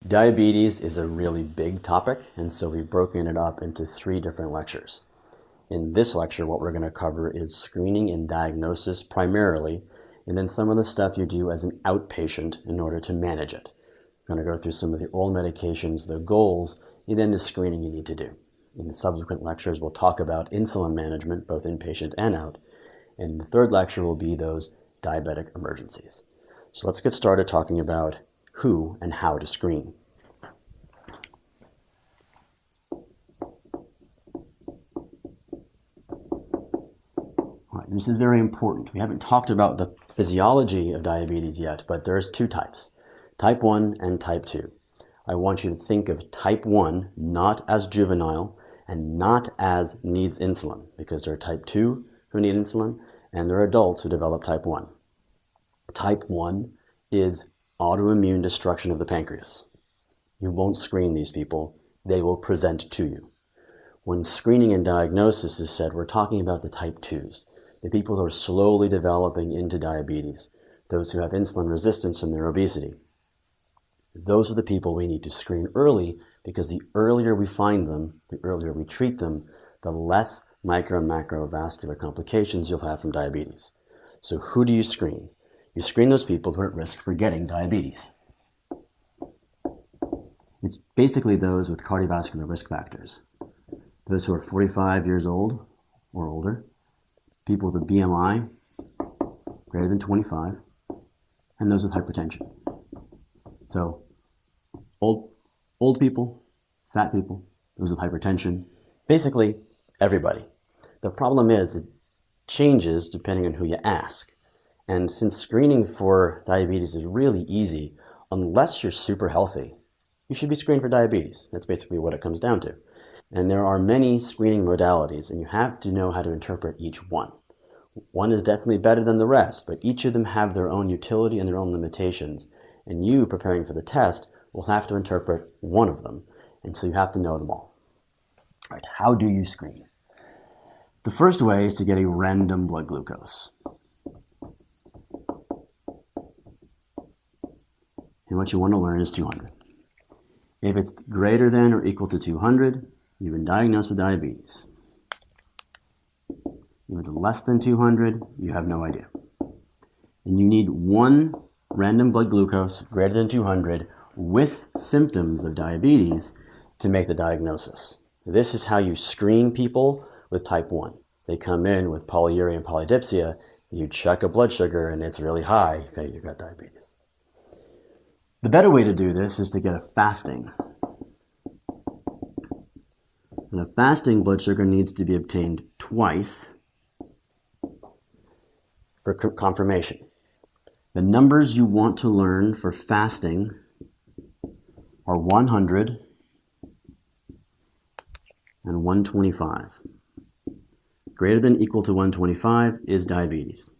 Diabetes is a really big topic, and so we've broken it up into 3 different lectures. In this lecture, what we're going to cover is screening and diagnosis primarily, and then some of the stuff you do as an outpatient in order to manage it. We're going to go through some of the oral medications, the goals, and then the screening you need to do. In the subsequent lectures, we'll talk about insulin management, both inpatient and out. And the 3rd lecture will be those diabetic emergencies. So let's get started talking about who and how to screen. This is very important. We haven't talked about the physiology of diabetes yet, but there's 2 types, type 1 and type 2. I want you to think of type 1 not as juvenile and not as needs insulin, because there are type 2 who need insulin and there are adults who develop type 1. Type 1 is autoimmune destruction of the pancreas. You won't screen these people. They will present to you. When screening and diagnosis is said, we're talking about the type 2s, the people who are slowly developing into diabetes, those who have insulin resistance from their obesity. Those are the people we need to screen early, because the earlier we find them, the earlier we treat them, the less micro and macrovascular complications you'll have from diabetes. So who do you screen? You screen those people who are at risk for getting diabetes. It's basically those with cardiovascular risk factors. Those who are 45 years old or older, people with a BMI greater than 25, and those with hypertension. So old people, fat people, those with hypertension, basically everybody. The problem is it changes depending on who you ask. And since screening for diabetes is really easy, unless you're super healthy, you should be screened for diabetes. That's basically what it comes down to. And there are many screening modalities, and you have to know how to interpret each one. One is definitely better than the rest, but each of them have their own utility and their own limitations. And you, preparing for the test, will have to interpret one of them. And so you have to know them all. All right, how do you screen? The first way is to get a random blood glucose. And what you want to learn is 200. If it's greater than or equal to 200, you've been diagnosed with diabetes. If it's less than 200, you have no idea. And you need one random blood glucose greater than 200 with symptoms of diabetes to make the diagnosis. This is how you screen people with type 1. They come in with polyuria and polydipsia, you check a blood sugar and it's really high, okay, you've got diabetes. The better way to do this is to get a fasting. And a fasting blood sugar needs to be obtained twice for confirmation. The numbers you want to learn for fasting are 100 and 125. Greater than or equal to 125 is diabetes.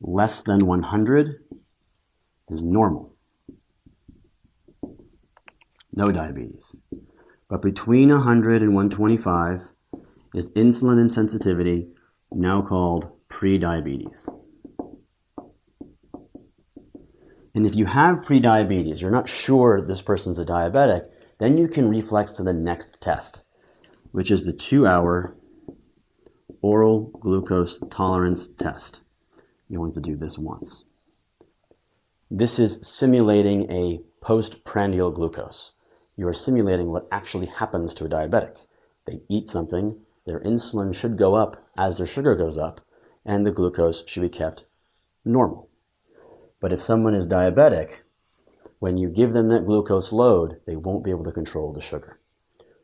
Less than 100 is normal. No diabetes. But between 100 and 125 is insulin insensitivity, now called prediabetes. And if you have prediabetes, you're not sure this person's a diabetic, then you can reflex to the next test, which is the 2-hour oral glucose tolerance test. You only have to do this once. This is simulating a postprandial glucose. You are simulating what actually happens to a diabetic. They eat something, their insulin should go up as their sugar goes up, and the glucose should be kept normal. But if someone is diabetic, when you give them that glucose load, they won't be able to control the sugar.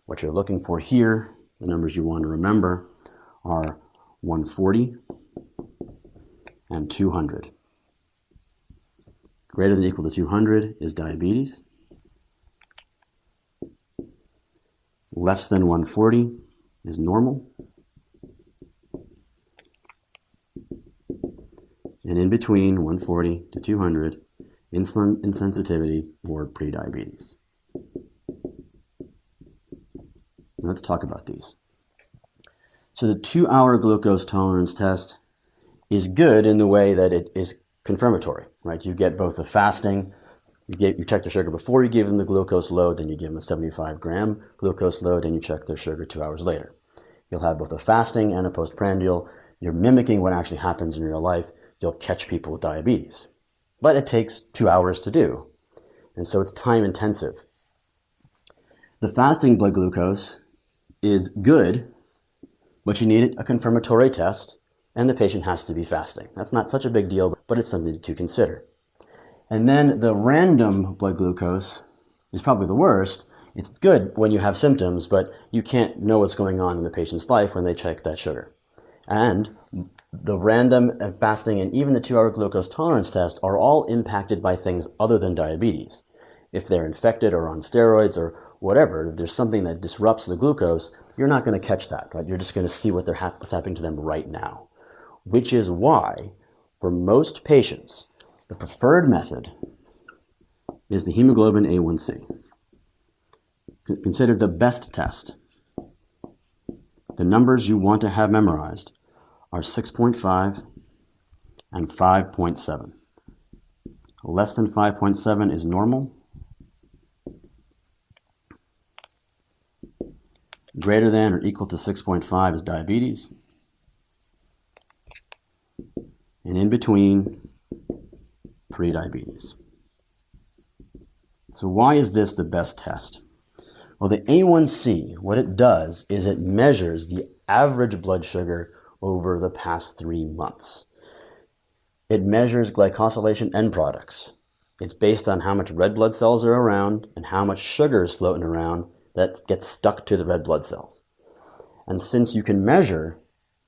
What you're looking for here, the numbers you want to remember, are 140 and 200. Greater than or equal to 200 is diabetes. Less than 140 is normal. And in between 140 to 200, insulin insensitivity or prediabetes. Let's talk about these. So the 2-hour glucose tolerance test is good in the way that it is confirmatory, right? You get both the fasting You check their sugar before you give them the glucose load, then you give them a 75-gram glucose load, and you check their sugar 2 hours later. You'll have both a fasting and a postprandial. You're mimicking what actually happens in real life. You'll catch people with diabetes. But it takes 2 hours to do, and so it's time intensive. The fasting blood glucose is good, but you need a confirmatory test, and the patient has to be fasting. That's not such a big deal, but it's something to consider. And then the random blood glucose is probably the worst. It's good when you have symptoms, but you can't know what's going on in the patient's life when they check that sugar. And the random and fasting and even the 2-hour glucose tolerance test are all impacted by things other than diabetes. If they're infected or on steroids or whatever, if there's something that disrupts the glucose, you're not going to catch that, right? You're just going to see what's happening to them right now, which is why for most patients, the preferred method is the hemoglobin A1C. Considered the best test. The numbers you want to have memorized are 6.5 and 5.7. Less than 5.7 is normal. Greater than or equal to 6.5 is diabetes. And in between, pre-diabetes. So why is this the best test? Well, the A1C, what it does is it measures the average blood sugar over the past 3 months. It measures glycosylation end products. It's based on how much red blood cells are around and how much sugar is floating around that gets stuck to the red blood cells. And since you can measure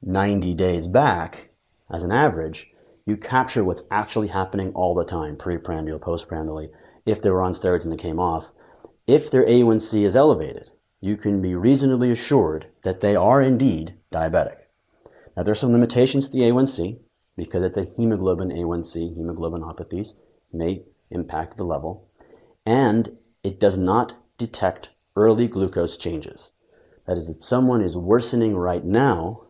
90 days back as an average, you capture what's actually happening all the time, preprandial, postprandially, if they were on steroids and they came off. If their A1C is elevated, you can be reasonably assured that they are indeed diabetic. Now, there's some limitations to the A1C because it's a hemoglobin A1C. Hemoglobinopathies may impact the level, and it does not detect early glucose changes. That is, if someone is worsening right now,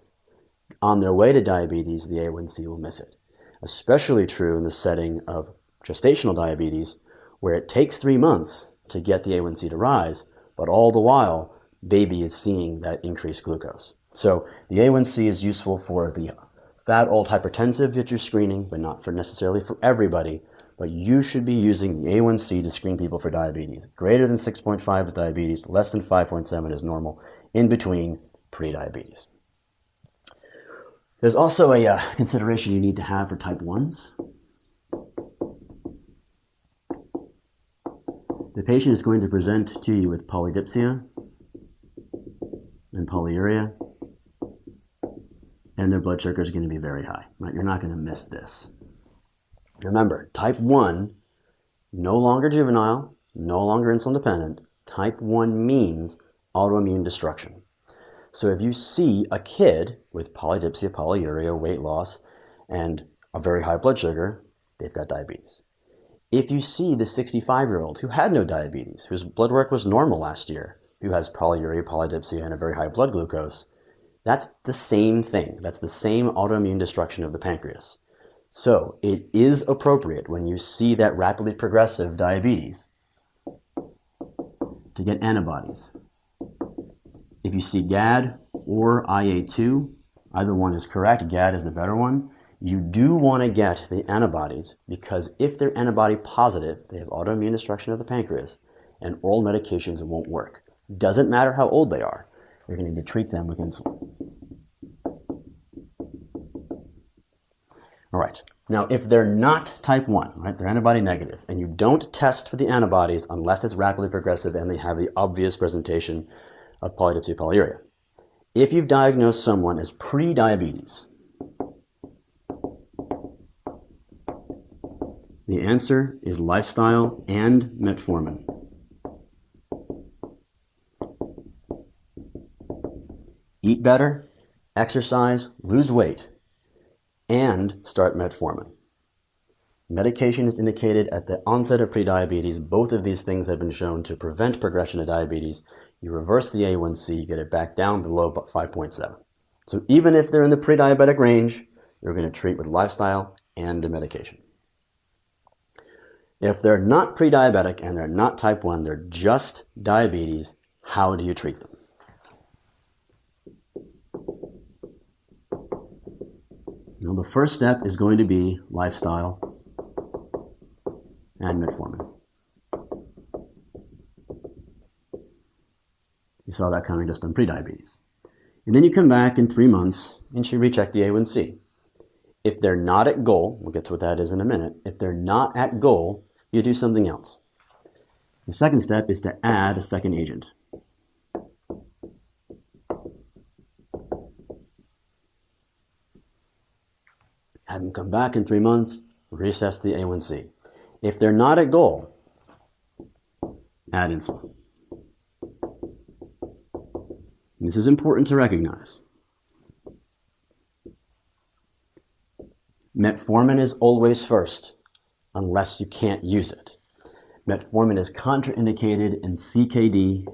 on their way to diabetes, the A1C will miss it. Especially true in the setting of gestational diabetes, where it takes 3 months to get the A1C to rise, but all the while, baby is seeing that increased glucose. So the A1C is useful for the fat old hypertensive that you're screening, but not for necessarily for everybody. But you should be using the A1C to screen people for diabetes. Greater than 6.5 is diabetes, less than 5.7 is normal, in between, pre-diabetes. There's also a consideration you need to have for type 1s. The patient is going to present to you with polydipsia and polyuria, and their blood sugar is going to be very high. Right? You're not going to miss this. Remember, type 1, no longer juvenile, no longer insulin dependent. Type 1 means autoimmune destruction. So if you see a kid with polydipsia, polyuria, weight loss, and a very high blood sugar, they've got diabetes. If you see the 65-year-old who had no diabetes, whose blood work was normal last year, who has polyuria, polydipsia, and a very high blood glucose, that's the same thing. That's the same autoimmune destruction of the pancreas. So it is appropriate when you see that rapidly progressive diabetes to get antibodies. If you see GAD or IA2, either one is correct. GAD is the better one. You do want to get the antibodies because if they're antibody positive, they have autoimmune destruction of the pancreas and oral medications won't work. Doesn't matter how old they are. You're going to need to treat them with insulin. All right. Now, if they're not type 1, right, they're antibody negative, and you don't test for the antibodies unless it's rapidly progressive and they have the obvious presentation of polydipsia polyuria. If you've diagnosed someone as pre-diabetes, the answer is lifestyle and metformin. Eat better, exercise, lose weight, and start metformin. Medication is indicated at the onset of prediabetes. Both of these things have been shown to prevent progression of diabetes. You reverse the A1C, you get it back down below 5.7. So even if they're in the pre-diabetic range, you're going to treat with lifestyle and the medication. If they're not pre-diabetic and they're not type 1, they're just diabetes, how do you treat them? Now, the first step is going to be lifestyle and metformin. You saw that coming just on prediabetes. And then you come back in 3 months and you recheck the A1C. If they're not at goal, we'll get to what that is in a minute. If they're not at goal, you do something else. The second step is to add a second agent. Have them come back in 3 months, reassess the A1C. If they're not at goal, add insulin. And this is important to recognize. Metformin is always first, unless you can't use it. Metformin is contraindicated in CKD,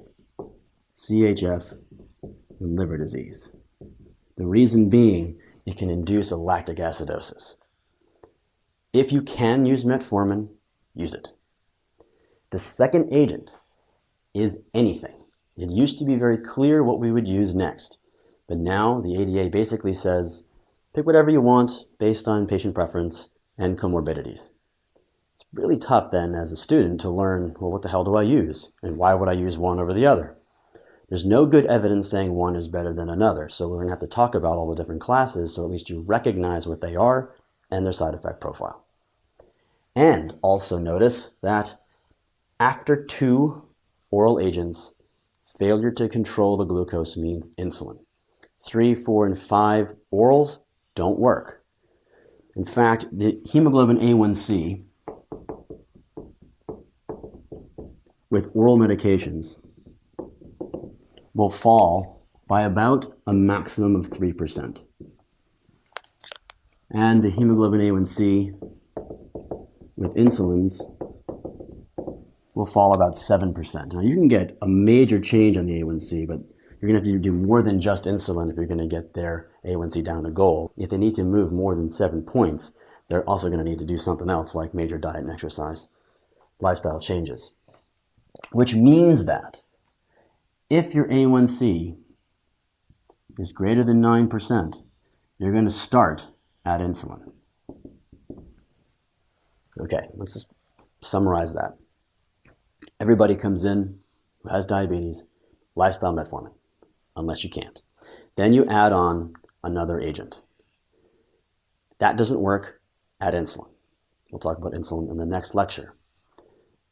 CHF, and liver disease. The reason being, it can induce a lactic acidosis. If you can use metformin, use it. The second agent is anything. It used to be very clear what we would use next, but now the ADA basically says, pick whatever you want based on patient preference and comorbidities. It's really tough then as a student to learn, well, what the hell do I use? And why would I use one over the other? There's no good evidence saying one is better than another, so we're going to have to talk about all the different classes so at least you recognize what they are and their side effect profile. And also notice that after 2 oral agents, failure to control the glucose means insulin. 3, 4, and 5 orals don't work. In fact, the hemoglobin A1C with oral medications will fall by about a maximum of 3%. And the hemoglobin A1C with insulins will fall about 7%. Now you can get a major change on the A1C, but you're going to have to do more than just insulin if you're going to get their A1C down to goal. If they need to move more than 7 points, they're also going to need to do something else like major diet and exercise, lifestyle changes. Which means that if your A1C is greater than 9%, you're going to start at insulin. Okay, let's just summarize that. Everybody comes in who has diabetes, lifestyle metformin, unless you can't. Then you add on another agent. That doesn't work, add insulin. We'll talk about insulin in the next lecture.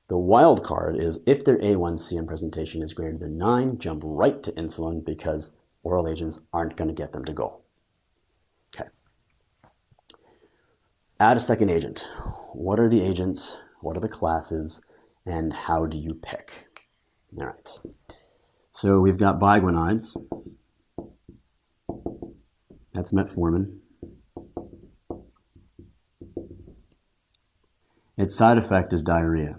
The wild card is if their A1C in presentation is greater than 9, jump right to insulin because oral agents aren't going to get them to goal. Okay. Add a second agent. What are the agents? What are the classes? And how do you pick? All right. So we've got biguanides. That's metformin. Its side effect is diarrhea.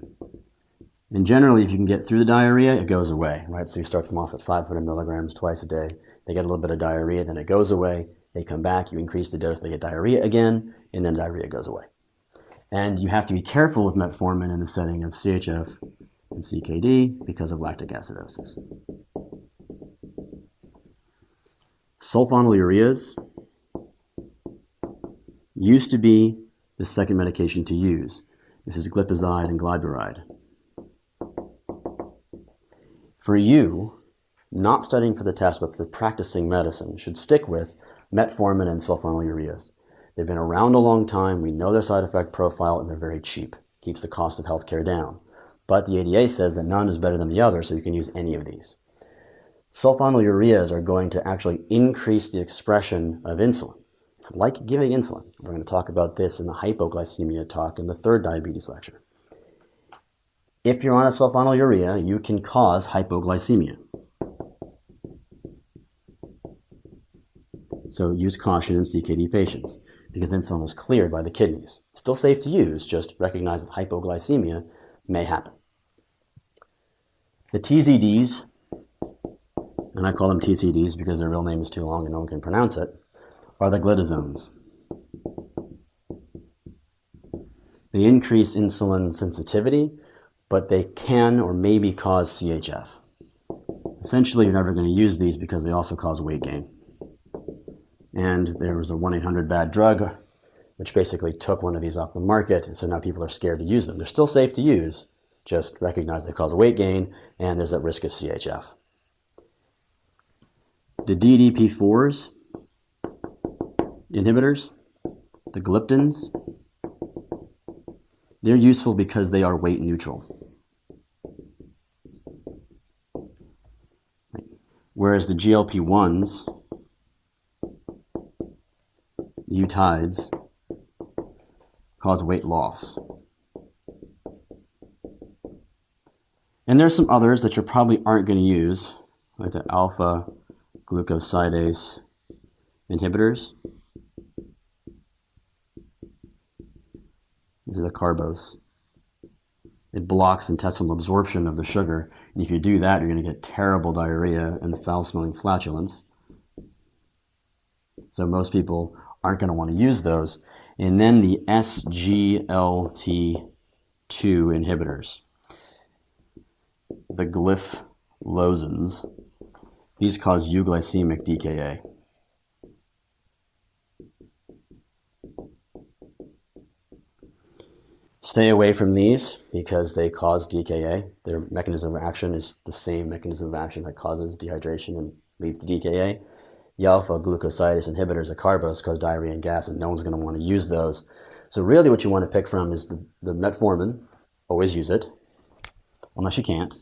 And generally, if you can get through the diarrhea, it goes away, right? So you start them off at 500 milligrams twice a day. They get a little bit of diarrhea, then it goes away. They come back, you increase the dose, they get diarrhea again, and then diarrhea goes away. And you have to be careful with metformin in the setting of CHF and CKD because of lactic acidosis. Sulfonylureas used to be the second medication to use. This is glipizide and glyburide. For you, not studying for the test but for practicing medicine, should stick with metformin and sulfonylureas. They've been around a long time, we know their side effect profile, and they're very cheap. Keeps the cost of healthcare down. But the ADA says that none is better than the other, so you can use any of these. Sulfonylureas are going to actually increase the expression of insulin. It's like giving insulin. We're going to talk about this in the hypoglycemia talk in the 3rd diabetes lecture. If you're on a sulfonylurea, you can cause hypoglycemia. So use caution in CKD patients because insulin is cleared by the kidneys. Still safe to use, just recognize that hypoglycemia may happen. The TZDs, and I call them TCDs because their real name is too long and no one can pronounce it, are the glitazones. They increase insulin sensitivity, but they can or maybe cause CHF. Essentially, you're never going to use these because they also cause weight gain. And there was a 1-800-BAD-DRUG, which basically took one of these off the market, and so now people are scared to use them. They're still safe to use, just recognize they cause weight gain, and there's that risk of CHF. The DDP4s inhibitors, the gliptins, they're useful because they are weight neutral. Whereas the GLP-1s, the utides, cause weight loss. And there's some others that you probably aren't going to use, like the alpha glucosidase inhibitors. This is a carbose. It blocks intestinal absorption of the sugar, and if you do that, you're going to get terrible diarrhea and foul-smelling flatulence. So most people aren't going to want to use those. And then the SGLT2 inhibitors, the gliflozins, these cause euglycemic DKA. Stay away from these because they cause DKA. Their mechanism of action is the same mechanism of action that causes dehydration and leads to DKA. The alpha glucosidase inhibitors, the carbose, cause diarrhea and gas, and no one's going to want to use those. So really what you want to pick from is the metformin. Always use it, unless you can't.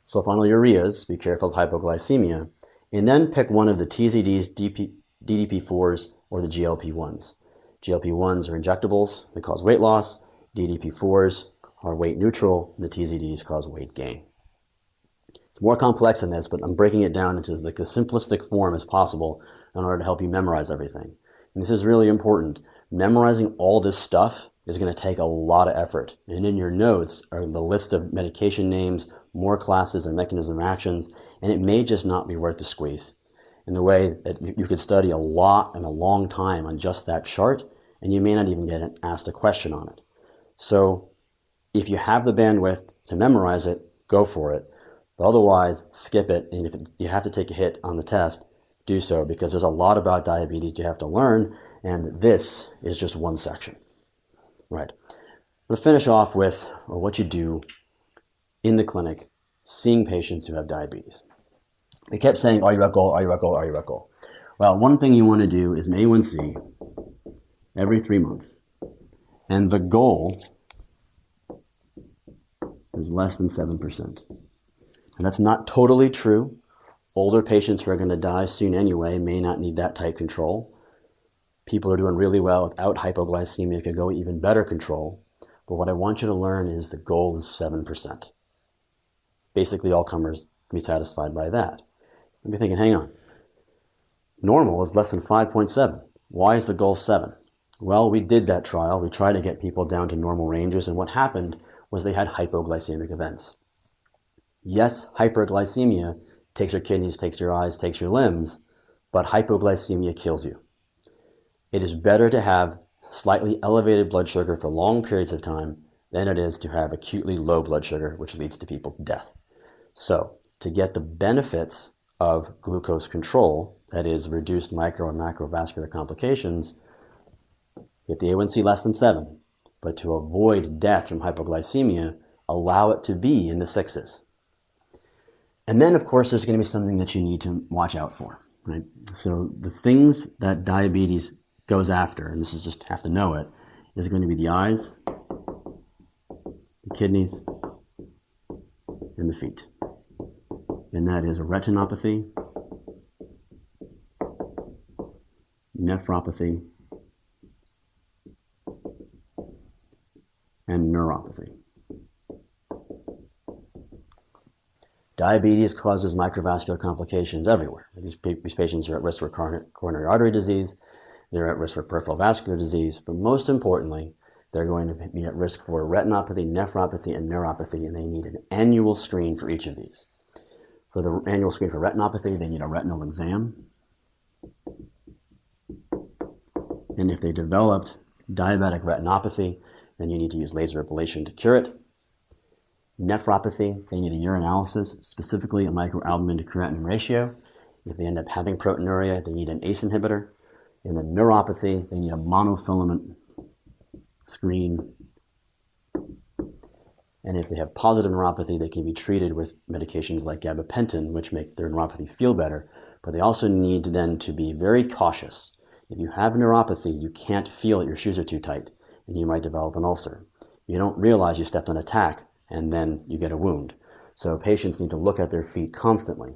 Sulfonylureas, be careful of hypoglycemia. And then pick one of the TZDs, DDP4s, or the GLP-1s. GLP-1s are injectables. They cause weight loss. DDP4s are weight neutral. And the TZDs cause weight gain. It's more complex than this, but I'm breaking it down into like the simplistic form as possible in order to help you memorize everything. And this is really important. Memorizing all this stuff is going to take a lot of effort. And in your notes are the list of medication names, more classes and mechanism of actions, and it may just not be worth the squeeze. In the way that you could study a lot and a long time on just that chart, and you may not even get asked a question on it. So if you have the bandwidth to memorize it, go for it. But otherwise, skip it, and if you have to take a hit on the test, do so, because there's a lot about diabetes you have to learn, and this is just one section. Right. I'm going to finish off with what you do in the clinic, seeing patients who have diabetes. They kept saying, are you at goal, are you at goal, are you at goal? Well, one thing you want to do is an A1C every 3 months. And the goal is less than 7%. And that's not totally true. Older patients who are going to die soon anyway may not need that tight control. People who are doing really well without hypoglycemia could go even better control. But what I want you to learn is the goal is 7%. Basically, all comers can be satisfied by that. You'll be thinking, hang on. Normal is less than 5.7. Why is the goal 7? Well, we did that trial. We tried to get people down to normal ranges, and what happened was they had hypoglycemic events. Yes, hyperglycemia takes your kidneys, takes your eyes, takes your limbs, but hypoglycemia kills you. It is better to have slightly elevated blood sugar for long periods of time than it is to have acutely low blood sugar, which leads to people's death. So, to get the benefits of glucose control, that is reduced micro and macrovascular complications, get the A1C less than 7. But to avoid death from hypoglycemia, allow it to be in the 6s. And then, of course, there's going to be something that you need to watch out for, right? So the things that diabetes goes after, and this is just have to know it, is going to be the eyes, the kidneys, and the feet. And that is retinopathy, nephropathy, and neuropathy. Diabetes causes microvascular complications everywhere. These patients are at risk for coronary artery disease, they're at risk for peripheral vascular disease, but most importantly, they're going to be at risk for retinopathy, nephropathy, and neuropathy, and they need an annual screen for each of these. For the annual screen for retinopathy, they need a retinal exam. And if they developed diabetic retinopathy, then you need to use laser ablation to cure it. Nephropathy, they need a urinalysis, specifically a microalbumin to creatinine ratio. If they end up having proteinuria, they need an ACE inhibitor. In the neuropathy, they need a monofilament screen. And if they have positive neuropathy, they can be treated with medications like gabapentin, which make their neuropathy feel better. But they also need then to be very cautious. If you have neuropathy, you can't feel that your shoes are too tight, and you might develop an ulcer. You don't realize you stepped on a tack, and then you get a wound. So patients need to look at their feet constantly.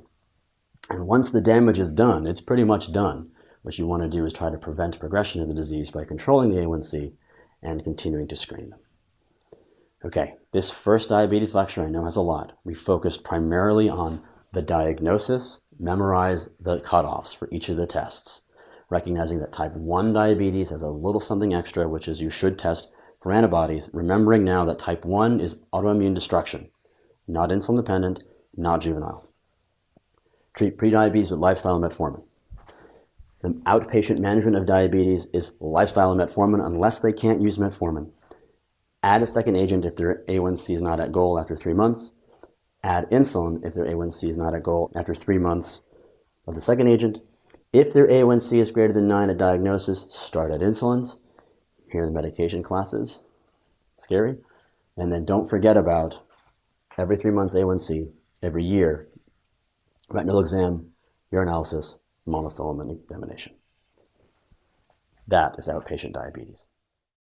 And once the damage is done, it's pretty much done. What you want to do is try to prevent progression of the disease by controlling the A1C and continuing to screen them. Okay, this first diabetes lecture I know has a lot. We focused primarily on the diagnosis, memorize the cutoffs for each of the tests, recognizing that type 1 diabetes has a little something extra, which is you should test for antibodies, remembering now that type 1 is autoimmune destruction, not insulin dependent, not juvenile. Treat prediabetes with lifestyle and metformin. The outpatient management of diabetes is lifestyle and metformin unless they can't use metformin. Add a second agent if their A1C is not at goal after 3 months. Add insulin if their A1C is not at goal after 3 months of the second agent. If their A1C is greater than 9 at diagnosis, start at insulins. Here are the medication classes. Scary. And then don't forget about every 3 months A1C, every year, retinal exam, urinalysis, monofilament examination. That is outpatient diabetes.